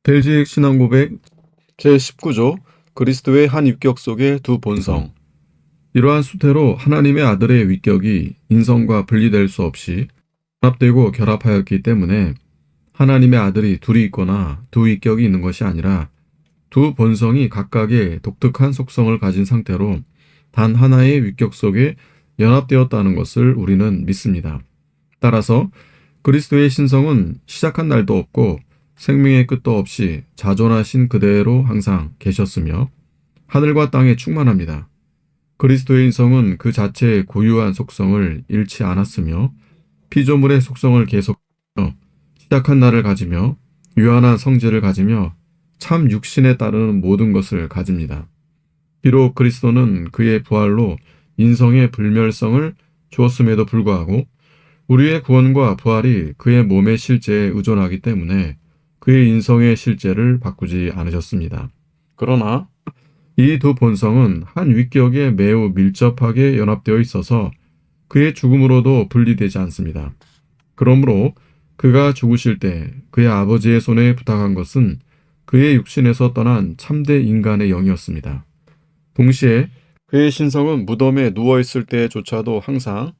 벨지익 신앙고백 제19조 그리스도의 한 위격 속의 두 본성. 이러한 수태로 하나님의 아들의 위격이 인성과 분리될 수 없이 연합되고 결합하였기 때문에 하나님의 아들이 둘이 있거나 두 위격이 있는 것이 아니라 두 본성이 각각의 독특한 속성을 가진 상태로 단 하나의 위격 속에 연합되었다는 것을 우리는 믿습니다. 따라서 그리스도의 신성은 시작한 날도 없고 생명의 끝도 없이 자존하신 그대로 항상 계셨으며 하늘과 땅에 충만합니다. 그리스도의 인성은 그 자체의 고유한 속성을 잃지 않았으며 피조물의 속성을 계속하며 시작한 날을 가지며 유한한 성질을 가지며 참 육신에 따르는 모든 것을 가집니다. 비록 그리스도는 그의 부활로 인성의 불멸성을 주었음에도 불구하고 우리의 구원과 부활이 그의 몸의 실제에 의존하기 때문에 그의 인성의 실제를 바꾸지 않으셨습니다. 그러나 이 두 본성은 한 위격에 매우 밀접하게 연합되어 있어서 그의 죽음으로도 분리되지 않습니다. 그러므로 그가 죽으실 때 그의 아버지의 손에 부탁한 것은 그의 육신에서 떠난 참된 인간의 영이었습니다. 동시에 그의 신성은 무덤에 누워있을 때조차도 항상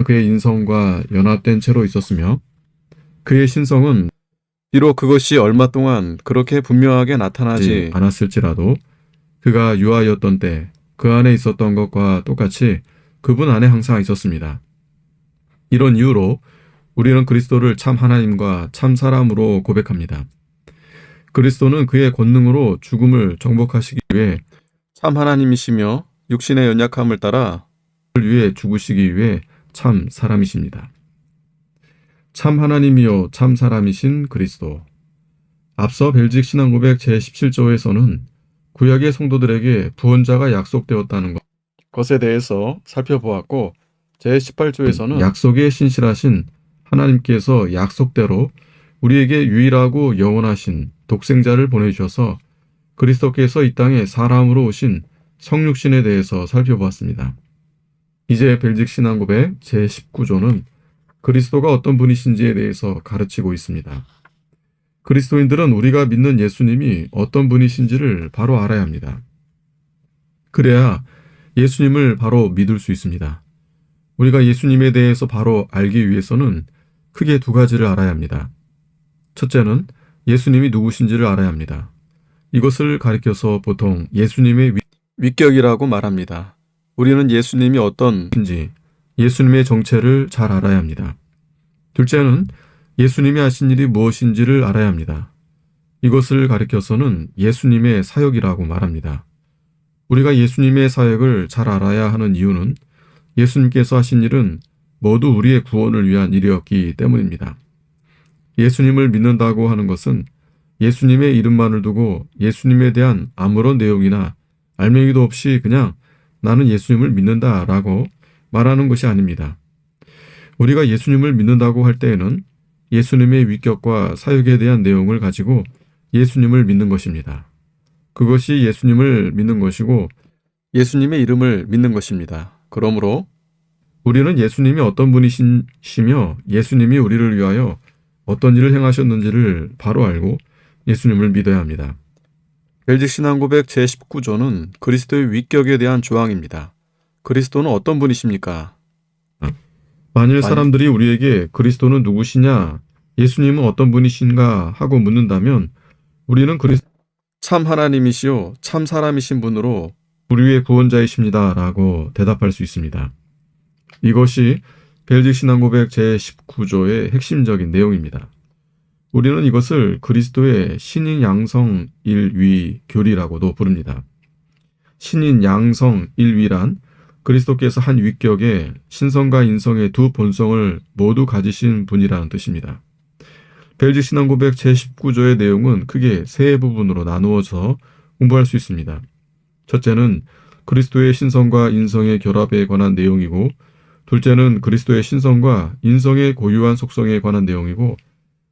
그의 인성과 연합된 채로 있었으며 그의 신성은 비록 그것이 얼마 동안 그렇게 분명하게 나타나지 않았을지라도 그가 유아였던 때 그 안에 있었던 것과 똑같이 그분 안에 항상 있었습니다. 이런 이유로 우리는 그리스도를 참 하나님과 참 사람으로 고백합니다. 그리스도는 그의 권능으로 죽음을 정복하시기 위해 참 하나님이시며 육신의 연약함을 따라 우리를 위해 죽으시기 위해 참 사람이십니다. 참 하나님이요 참 사람이신 그리스도. 앞서 벨지익 신앙고백 제17조에서는 구약의 성도들에게 구원자가 약속되었다는 것에 대해서 살펴보았고 제18조에서는 약속에 신실하신 하나님께서 약속대로 우리에게 유일하고 영원하신 독생자를 보내주셔서 그리스도께서 이 땅에 사람으로 오신 성육신에 대해서 살펴보았습니다. 이제 벨지익 신앙고백 제19조는 그리스도가 어떤 분이신지에 대해서 가르치고 있습니다. 그리스도인들은 우리가 믿는 예수님이 어떤 분이신지를 바로 알아야 합니다. 그래야 예수님을 바로 믿을 수 있습니다. 우리가 예수님에 대해서 바로 알기 위해서는 크게 두 가지를 알아야 합니다. 첫째는 예수님이 누구신지를 알아야 합니다. 이것을 가리켜서 보통 예수님의 위격이라고 말합니다. 우리는 예수님이 어떤 분인지 예수님의 정체를 잘 알아야 합니다. 둘째는 예수님이 하신 일이 무엇인지를 알아야 합니다. 이것을 가리켜서는 예수님의 사역이라고 말합니다. 우리가 예수님의 사역을 잘 알아야 하는 이유는 예수님께서 하신 일은 모두 우리의 구원을 위한 일이었기 때문입니다. 예수님을 믿는다고 하는 것은 예수님의 이름만을 두고 예수님에 대한 아무런 내용이나 알맹이도 없이 그냥 나는 예수님을 믿는다라고 말하는 것이 아닙니다. 우리가 예수님을 믿는다고 할 때에는 예수님의 위격과 사역에 대한 내용을 가지고 예수님을 믿는 것입니다. 그것이 예수님을 믿는 것이고 예수님의 이름을 믿는 것입니다. 그러므로 우리는 예수님이 어떤 분이시며 예수님이 우리를 위하여 어떤 일을 행하셨는지를 바로 알고 예수님을 믿어야 합니다. 벨지익 신앙고백 제19조는 그리스도의 위격에 대한 조항입니다. 그리스도는 어떤 분이십니까? 만일 사람들이 우리에게 그리스도는 누구시냐, 예수님은 어떤 분이신가 하고 묻는다면 우리는 참 하나님이시요 참 사람이신 분으로 우리의 구원자이십니다 라고 대답할 수 있습니다. 이것이 벨지익 신앙고백 제19조의 핵심적인 내용입니다. 우리는 이것을 그리스도의 신인 양성 일위 교리라고도 부릅니다. 신인 양성 일위란 그리스도께서 한 위격에 신성과 인성의 두 본성을 모두 가지신 분이라는 뜻입니다. 벨지익 신앙고백 제19조의 내용은 크게 세 부분으로 나누어서 공부할 수 있습니다. 첫째는 그리스도의 신성과 인성의 결합에 관한 내용이고, 둘째는 그리스도의 신성과 인성의 고유한 속성에 관한 내용이고,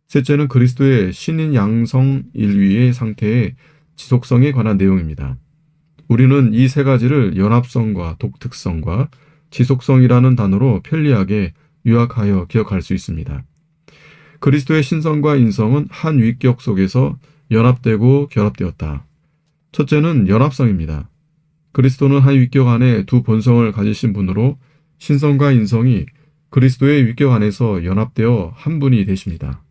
셋째는 그리스도의 신인 양성 일위의 상태의 지속성에 관한 내용입니다. 우리는 이 세 가지를 연합성과 독특성과 지속성이라는 단어로 편리하게 요약하여 기억할 수 있습니다. 그리스도의 신성과 인성은 한 위격 속에서 연합되고 결합되었다. 첫째는 연합성입니다. 그리스도는 한 위격 안에 두 본성을 가지신 분으로 신성과 인성이 그리스도의 위격 안에서 연합되어 한 분이 되십니다.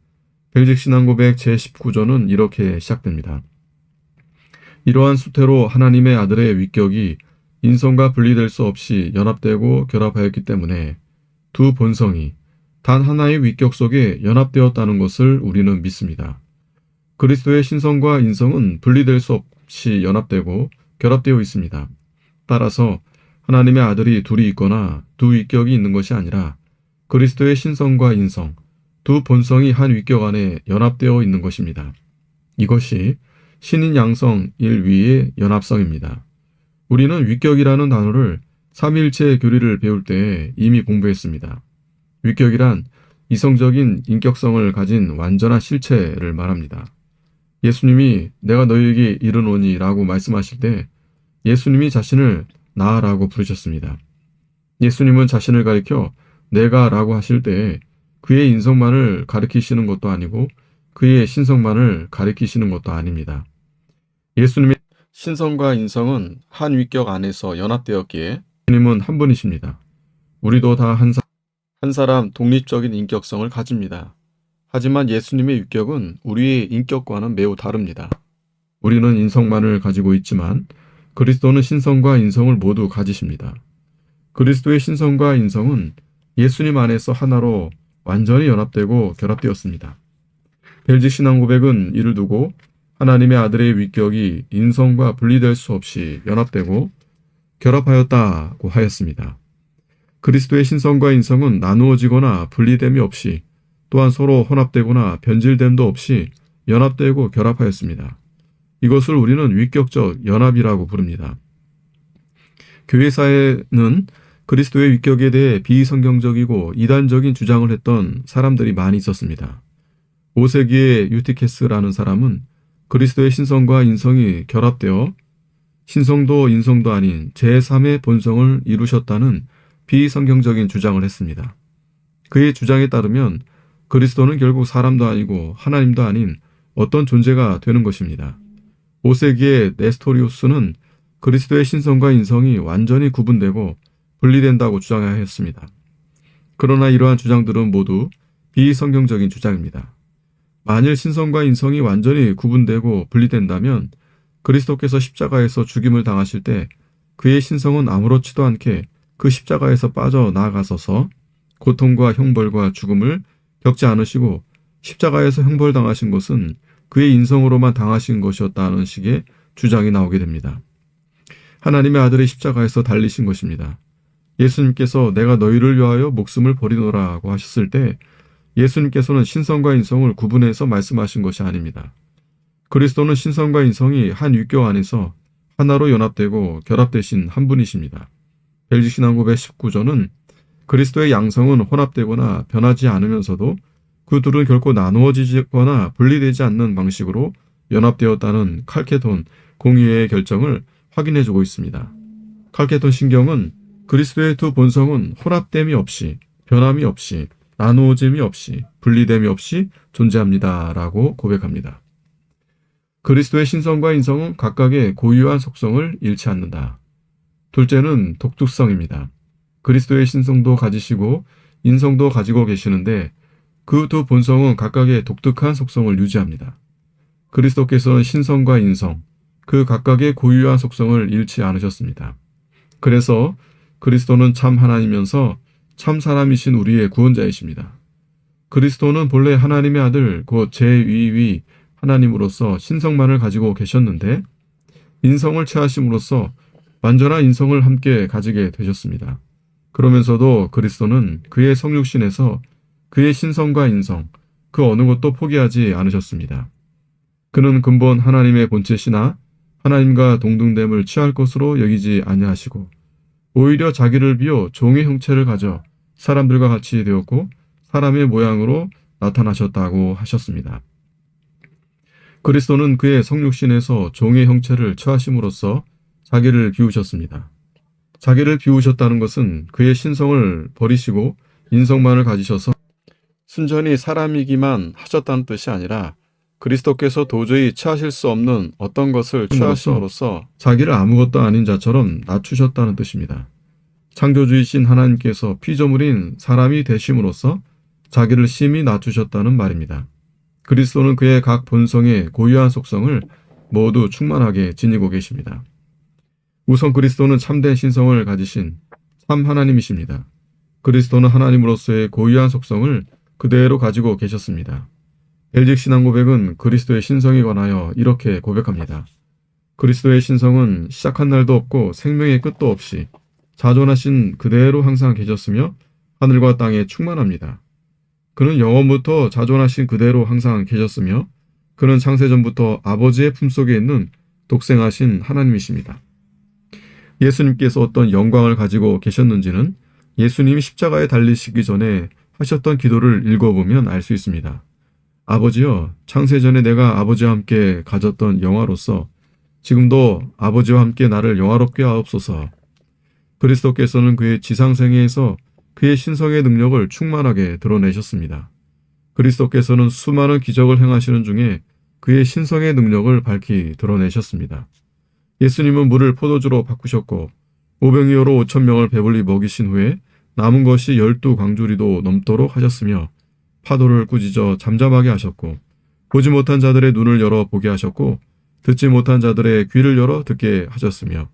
벨직 신앙고백 제19조는 이렇게 시작됩니다. 이러한 수태로 하나님의 아들의 위격이 인성과 분리될 수 없이 연합되고 결합하였기 때문에 두 본성이 단 하나의 위격 속에 연합되었다는 것을 우리는 믿습니다. 그리스도의 신성과 인성은 분리될 수 없이 연합되고 결합되어 있습니다. 따라서 하나님의 아들이 둘이 있거나 두 위격이 있는 것이 아니라 그리스도의 신성과 인성, 두 본성이 한 위격 안에 연합되어 있는 것입니다. 이것이 신인 양성 일위의 연합성입니다. 우리는 위격이라는 단어를 삼위일체 교리를 배울 때 이미 공부했습니다. 위격이란 이성적인 인격성을 가진 완전한 실체를 말합니다. 예수님이 내가 너희에게 이르노니 라고 말씀하실 때 예수님이 자신을 나라고 부르셨습니다. 예수님은 자신을 가리켜 내가 라고 하실 때 그의 인성만을 가리키시는 것도 아니고 그의 신성만을 가리키시는 것도 아닙니다. 예수님의 신성과 인성은 한 위격 안에서 연합되었기에 예수님은 한 분이십니다. 우리도 다 한 사람 독립적인 인격성을 가집니다. 하지만 예수님의 위격은 우리의 인격과는 매우 다릅니다. 우리는 인성만을 가지고 있지만 그리스도는 신성과 인성을 모두 가지십니다. 그리스도의 신성과 인성은 예수님 안에서 하나로 완전히 연합되고 결합되었습니다. 벨직 신앙고백은 이를 두고 하나님의 아들의 위격이 인성과 분리될 수 없이 연합되고 결합하였다고 하였습니다. 그리스도의 신성과 인성은 나누어지거나 분리됨이 없이 또한 서로 혼합되거나 변질됨도 없이 연합되고 결합하였습니다. 이것을 우리는 위격적 연합이라고 부릅니다. 교회사에는 그리스도의 위격에 대해 비성경적이고 이단적인 주장을 했던 사람들이 많이 있었습니다. 5세기의 유티케스라는 사람은 그리스도의 신성과 인성이 결합되어 신성도 인성도 아닌 제3의 본성을 이루셨다는 비성경적인 주장을 했습니다. 그의 주장에 따르면 그리스도는 결국 사람도 아니고 하나님도 아닌 어떤 존재가 되는 것입니다. 5세기의 네스토리우스는 그리스도의 신성과 인성이 완전히 구분되고 분리된다고 주장하였습니다. 그러나 이러한 주장들은 모두 비성경적인 주장입니다. 만일 신성과 인성이 완전히 구분되고 분리된다면 그리스도께서 십자가에서 죽임을 당하실 때 그의 신성은 아무렇지도 않게 그 십자가에서 빠져나가서서 고통과 형벌과 죽음을 겪지 않으시고 십자가에서 형벌당하신 것은 그의 인성으로만 당하신 것이었다는 식의 주장이 나오게 됩니다. 하나님의 아들이 십자가에서 달리신 것입니다. 예수님께서 내가 너희를 위하여 목숨을 버리노라고 하셨을 때 예수님께서는 신성과 인성을 구분해서 말씀하신 것이 아닙니다. 그리스도는 신성과 인성이 한 위격 안에서 하나로 연합되고 결합되신 한 분이십니다. 벨직 신앙고백 19조는 그리스도의 양성은 혼합되거나 변하지 않으면서도 그 둘은 결코 나누어지거나 분리되지 않는 방식으로 연합되었다는 칼케돈 공의회의 결정을 확인해주고 있습니다. 칼케돈 신경은 그리스도의 두 본성은 혼합됨이 없이, 변함이 없이, 나누어짐이 없이, 분리됨이 없이 존재합니다. 라고 고백합니다. 그리스도의 신성과 인성은 각각의 고유한 속성을 잃지 않는다. 둘째는 독특성입니다. 그리스도의 신성도 가지시고 인성도 가지고 계시는데 그 두 본성은 각각의 독특한 속성을 유지합니다. 그리스도께서는 신성과 인성, 그 각각의 고유한 속성을 잃지 않으셨습니다. 그래서 그리스도는 참 하나님이면서 참 사람이신 우리의 구원자이십니다. 그리스도는 본래 하나님의 아들, 곧 제2위 하나님으로서 신성만을 가지고 계셨는데 인성을 취하심으로써 완전한 인성을 함께 가지게 되셨습니다. 그러면서도 그리스도는 그의 성육신에서 그의 신성과 인성, 그 어느 것도 포기하지 않으셨습니다. 그는 근본 하나님의 본체시나 하나님과 동등됨을 취할 것으로 여기지 아니하시고 오히려 자기를 비워 종의 형체를 가져 사람들과 같이 되었고 사람의 모양으로 나타나셨다고 하셨습니다. 그리스도는 그의 성육신에서 종의 형체를 취하심으로써 자기를 비우셨습니다. 자기를 비우셨다는 것은 그의 신성을 버리시고 인성만을 가지셔서 순전히 사람이기만 하셨다는 뜻이 아니라 그리스도께서 도저히 취하실 수 없는 어떤 것을 취하심으로써 자기를 아무것도 아닌 자처럼 낮추셨다는 뜻입니다. 창조주이신 하나님께서 피조물인 사람이 되심으로써 자기를 심히 낮추셨다는 말입니다. 그리스도는 그의 각 본성의 고유한 속성을 모두 충만하게 지니고 계십니다. 우선 그리스도는 참된 신성을 가지신 참 하나님이십니다. 그리스도는 하나님으로서의 고유한 속성을 그대로 가지고 계셨습니다. 벨직 신앙 고백은 그리스도의 신성에 관하여 이렇게 고백합니다. 그리스도의 신성은 시작한 날도 없고 생명의 끝도 없이 자존하신 그대로 항상 계셨으며 하늘과 땅에 충만합니다. 그는 영원부터 자존하신 그대로 항상 계셨으며 그는 창세전부터 아버지의 품속에 있는 독생하신 하나님이십니다. 예수님께서 어떤 영광을 가지고 계셨는지는 예수님이 십자가에 달리시기 전에 하셨던 기도를 읽어보면 알 수 있습니다. 아버지여, 창세전에 내가 아버지와 함께 가졌던 영화로서 지금도 아버지와 함께 나를 영화롭게 하옵소서. 그리스도께서는 그의 지상생애에서 그의 신성의 능력을 충만하게 드러내셨습니다. 그리스도께서는 수많은 기적을 행하시는 중에 그의 신성의 능력을 밝히 드러내셨습니다. 예수님은 물을 포도주로 바꾸셨고 오병이어로 5,000명을 배불리 먹이신 후에 남은 것이 12광주리도 넘도록 하셨으며 파도를 꾸짖어 잠잠하게 하셨고 보지 못한 자들의 눈을 열어 보게 하셨고 듣지 못한 자들의 귀를 열어 듣게 하셨으며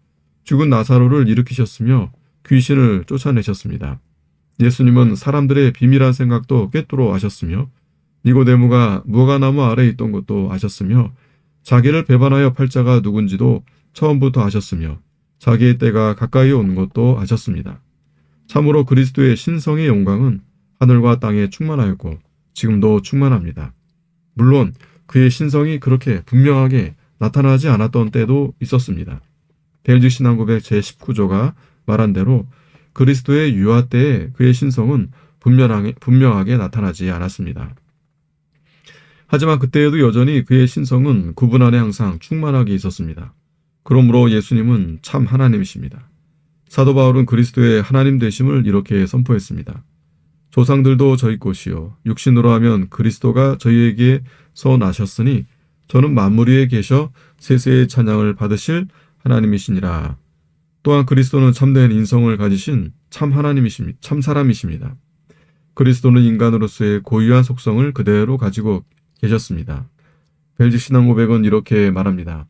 죽은 나사로를 일으키셨으며 귀신을 쫓아내셨습니다. 예수님은 사람들의 비밀한 생각도 꿰뚫어 아셨으며 니고데모가 무화과나무 아래에 있던 것도 아셨으며 자기를 배반하여 팔자가 누군지도 처음부터 아셨으며 자기의 때가 가까이 온 것도 아셨습니다. 참으로 그리스도의 신성의 영광은 하늘과 땅에 충만하였고 지금도 충만합니다. 물론 그의 신성이 그렇게 분명하게 나타나지 않았던 때도 있었습니다. 벨직 신앙 고백 제19조가 말한 대로 그리스도의 유아 때에 그의 신성은 분명하게 나타나지 않았습니다. 하지만 그때에도 여전히 그의 신성은 구분 안에 항상 충만하게 있었습니다. 그러므로 예수님은 참 하나님이십니다. 사도 바울은 그리스도의 하나님 되심을 이렇게 선포했습니다. 조상들도 저희 것이요 육신으로 하면 그리스도가 저희에게 나셨으니 저는 만물 위에 계셔 세세의 찬양을 받으실 하나님이시니라. 또한 그리스도는 참된 인성을 가지신 참 하나님이십니다. 참 사람이십니다. 그리스도는 인간으로서의 고유한 속성을 그대로 가지고 계셨습니다. 벨직 신앙 고백은 이렇게 말합니다.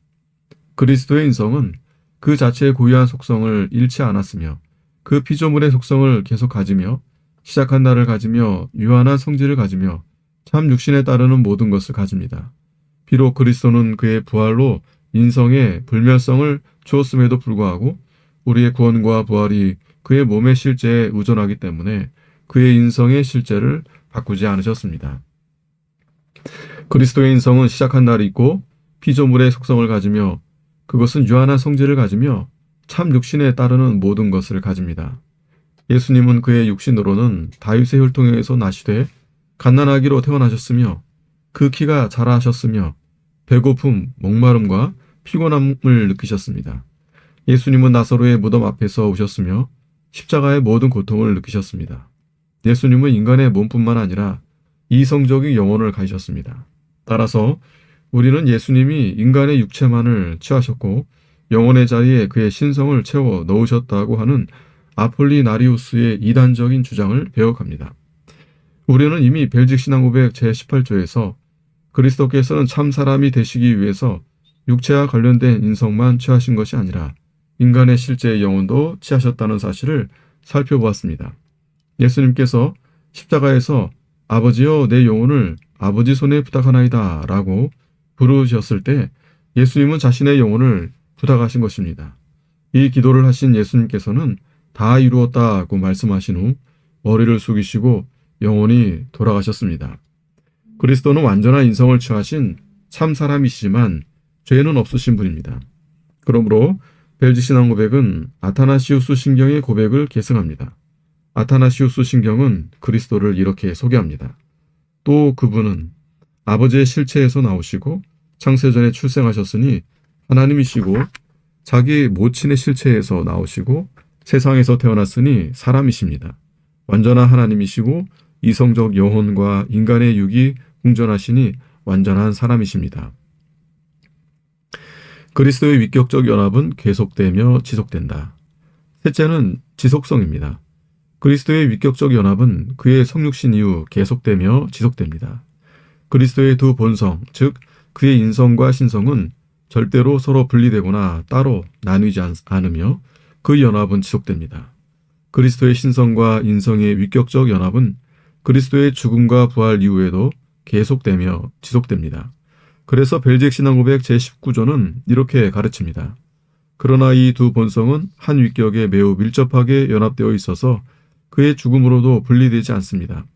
그리스도의 인성은 그 자체의 고유한 속성을 잃지 않았으며 그 피조물의 속성을 계속 가지며 시작한 날을 가지며 유한한 성질을 가지며 참 육신에 따르는 모든 것을 가집니다. 비록 그리스도는 그의 부활로 인성의 불멸성을 주었음에도 불구하고 우리의 구원과 부활이 그의 몸의 실제에 의존하기 때문에 그의 인성의 실제를 바꾸지 않으셨습니다. 그리스도의 인성은 시작한 날이 있고 피조물의 속성을 가지며 그것은 유한한 성질을 가지며 참 육신에 따르는 모든 것을 가집니다. 예수님은 그의 육신으로는 다윗의 혈통에서 나시되 갓난아기로 태어나셨으며 그 키가 자라셨으며 배고픔, 목마름과 피곤함을 느끼셨습니다. 예수님은 나사로의 무덤 앞에서 오셨으며 십자가의 모든 고통을 느끼셨습니다. 예수님은 인간의 몸뿐만 아니라 이성적인 영혼을 가지셨습니다. 따라서 우리는 예수님이 인간의 육체만을 취하셨고 영혼의 자리에 그의 신성을 채워 넣으셨다고 하는 아폴리나리우스의 이단적인 주장을 배역합니다. 우리는 이미 벨직 신앙 고백 제18조에서 그리스도께서는 참 사람이 되시기 위해서 육체와 관련된 인성만 취하신 것이 아니라 인간의 실제의 영혼도 취하셨다는 사실을 살펴보았습니다. 예수님께서 십자가에서 아버지여 내 영혼을 아버지 손에 부탁하나이다 라고 부르셨을 때 예수님은 자신의 영혼을 부탁하신 것입니다. 이 기도를 하신 예수님께서는 다 이루었다고 말씀하신 후 머리를 숙이시고 영원히 돌아가셨습니다. 그리스도는 완전한 인성을 취하신 참 사람이시지만 죄는 없으신 분입니다. 그러므로 벨직 신앙 고백은 아타나시우스 신경의 고백을 계승합니다. 아타나시우스 신경은 그리스도를 이렇게 소개합니다. 또 그분은 아버지의 실체에서 나오시고 창세전에 출생하셨으니 하나님이시고 자기 모친의 실체에서 나오시고 세상에서 태어났으니 사람이십니다. 완전한 하나님이시고 이성적 영혼과 인간의 육이 공존하시니 완전한 사람이십니다. 그리스도의 위격적 연합은 계속되며 지속된다. 셋째는 지속성입니다. 그리스도의 위격적 연합은 그의 성육신 이후 계속되며 지속됩니다. 그리스도의 두 본성, 즉 그의 인성과 신성은 절대로 서로 분리되거나 따로 나뉘지 않으며 그 연합은 지속됩니다. 그리스도의 신성과 인성의 위격적 연합은 그리스도의 죽음과 부활 이후에도 계속되며 지속됩니다. 그래서 벨직 신앙고백 제19조는 이렇게 가르칩니다. 그러나 이 두 본성은 한 위격에 매우 밀접하게 연합되어 있어서 그의 죽음으로도 분리되지 않습니다.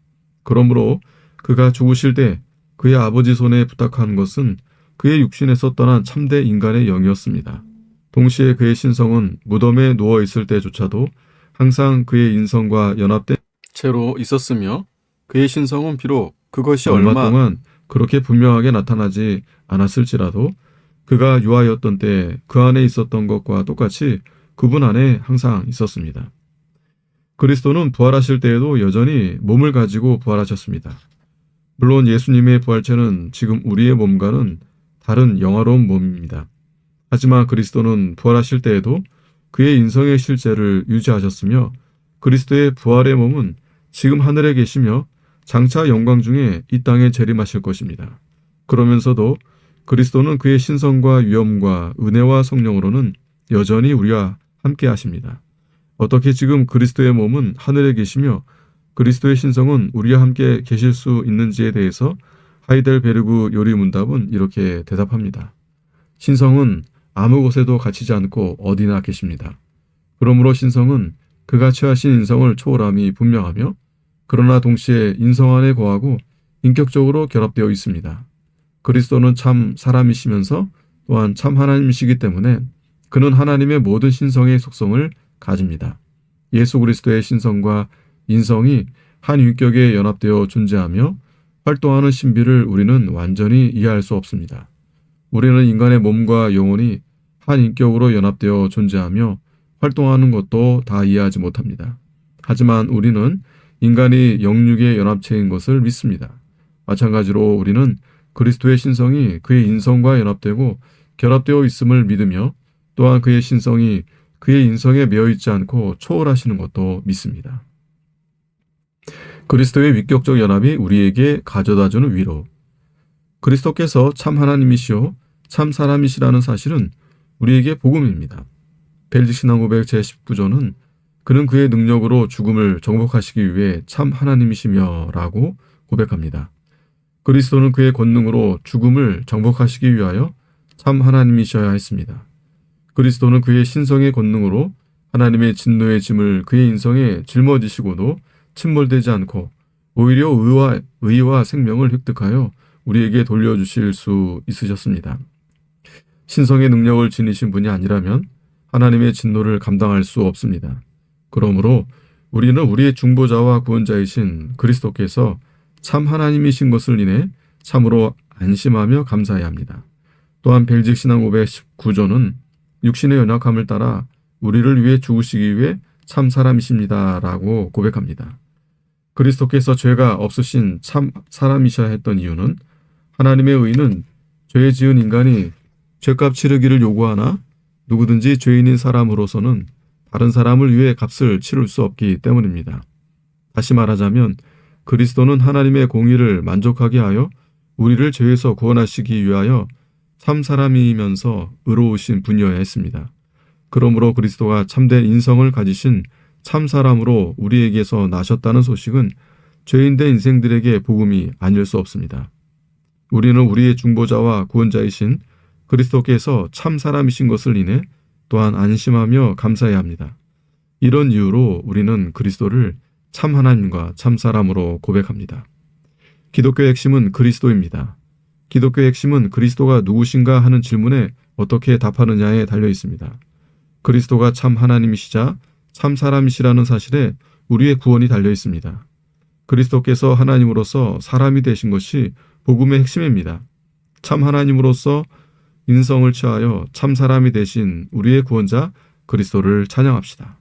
그러므로 그가 죽으실 때 그의 아버지 손에 부탁한 것은 그의 육신에서 떠난 참된 인간의 영이었습니다. 동시에 그의 신성은 무덤에 누워 있을 때조차도 항상 그의 인성과 연합된 채로 있었으며 그의 신성은 비록 그것이 얼마 동안 그렇게 분명하게 나타나지 않았을지라도 그가 유아였던 때 그 안에 있었던 것과 똑같이 그분 안에 항상 있었습니다. 그리스도는 부활하실 때에도 여전히 몸을 가지고 부활하셨습니다. 물론 예수님의 부활체는 지금 우리의 몸과는 다른 영화로운 몸입니다. 하지만 그리스도는 부활하실 때에도 그의 인성의 실제를 유지하셨으며 그리스도의 부활의 몸은 지금 하늘에 계시며 장차 영광 중에 이 땅에 재림하실 것입니다. 그러면서도 그리스도는 그의 신성과 위엄과 은혜와 성령으로는 여전히 우리와 함께 하십니다. 어떻게 지금 그리스도의 몸은 하늘에 계시며 그리스도의 신성은 우리와 함께 계실 수 있는지에 대해서 하이델베르그 요리문답은 이렇게 대답합니다. 신성은 아무 곳에도 갇히지 않고 어디나 계십니다. 그러므로 신성은 그가 취하신 인성을 초월함이 분명하며 그러나 동시에 인성 안에 거하고 인격적으로 결합되어 있습니다. 그리스도는 참 사람이시면서 또한 참 하나님이시기 때문에 그는 하나님의 모든 신성의 속성을 가집니다. 예수 그리스도의 신성과 인성이 한 인격에 연합되어 존재하며 활동하는 신비를 우리는 완전히 이해할 수 없습니다. 우리는 인간의 몸과 영혼이 한 인격으로 연합되어 존재하며 활동하는 것도 다 이해하지 못합니다. 하지만 우리는 인간이 영육의 연합체인 것을 믿습니다. 마찬가지로 우리는 그리스도의 신성이 그의 인성과 연합되고 결합되어 있음을 믿으며 또한 그의 신성이 그의 인성에 매여있지 않고 초월하시는 것도 믿습니다. 그리스도의 위격적 연합이 우리에게 가져다주는 위로. 그리스도께서 참 하나님이시오 참 사람이시라는 사실은 우리에게 복음입니다. 벨직 신앙고백 제19조는 그는 그의 능력으로 죽음을 정복하시기 위해 참 하나님이시며 라고 고백합니다. 그리스도는 그의 권능으로 죽음을 정복하시기 위하여 참 하나님이셔야 했습니다. 그리스도는 그의 신성의 권능으로 하나님의 진노의 짐을 그의 인성에 짊어지시고도 침몰되지 않고 오히려 의와 생명을 획득하여 우리에게 돌려주실 수 있으셨습니다. 신성의 능력을 지니신 분이 아니라면 하나님의 진노를 감당할 수 없습니다. 그러므로 우리는 우리의 중보자와 구원자이신 그리스도께서 참 하나님이신 것을 인해 참으로 안심하며 감사해야 합니다. 또한 벨직 신앙고백 19조는 육신의 연약함을 따라 우리를 위해 죽으시기 위해 참 사람이십니다 라고 고백합니다. 그리스도께서 죄가 없으신 참 사람이셔야 했던 이유는 하나님의 의는 죄 지은 인간이 죄값 치르기를 요구하나 누구든지 죄인인 사람으로서는 다른 사람을 위해 값을 치를 수 없기 때문입니다. 다시 말하자면 그리스도는 하나님의 공의를 만족하게 하여 우리를 죄에서 구원하시기 위하여 참 사람이면서 의로우신 분이어야 했습니다. 그러므로 그리스도가 참된 인성을 가지신 참 사람으로 우리에게서 나셨다는 소식은 죄인된 인생들에게 복음이 아닐 수 없습니다. 우리는 우리의 중보자와 구원자이신 그리스도께서 참 사람이신 것을 인해 또한 안심하며 감사해야 합니다. 이런 이유로 우리는 그리스도를 참 하나님과 참 사람으로 고백합니다. 기독교의 핵심은 그리스도입니다. 기독교의 핵심은 그리스도가 누구신가 하는 질문에 어떻게 답하느냐에 달려 있습니다. 그리스도가 참 하나님이시자 참 사람이시라는 사실에 우리의 구원이 달려 있습니다. 그리스도께서 하나님으로서 사람이 되신 것이 복음의 핵심입니다. 참 하나님으로서 인성을 취하여 참 사람이 되신 우리의 구원자 그리스도를 찬양합시다.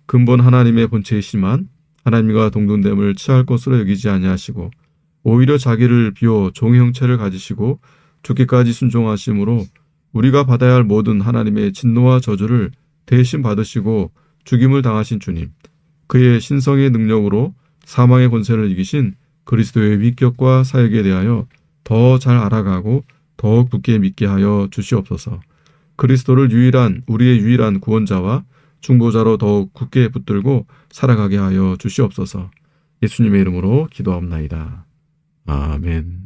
근본 하나님의 본체이시만 하나님과 동등됨을 취할 것으로 여기지 아니하시고 오히려 자기를 비워 종의 형체를 가지시고 죽기까지 순종하심으로 우리가 받아야 할 모든 하나님의 진노와 저주를 대신 받으시고 죽임을 당하신 주님, 그의 신성의 능력으로 사망의 권세를 이기신 그리스도의 위격과 사역에 대하여 더 잘 알아가고 더 굳게 믿게 하여 주시옵소서. 그리스도를 우리의 유일한 구원자와 중보자로 더욱 굳게 붙들고 살아가게 하여 주시옵소서. 예수님의 이름으로 기도하옵나이다. 아멘.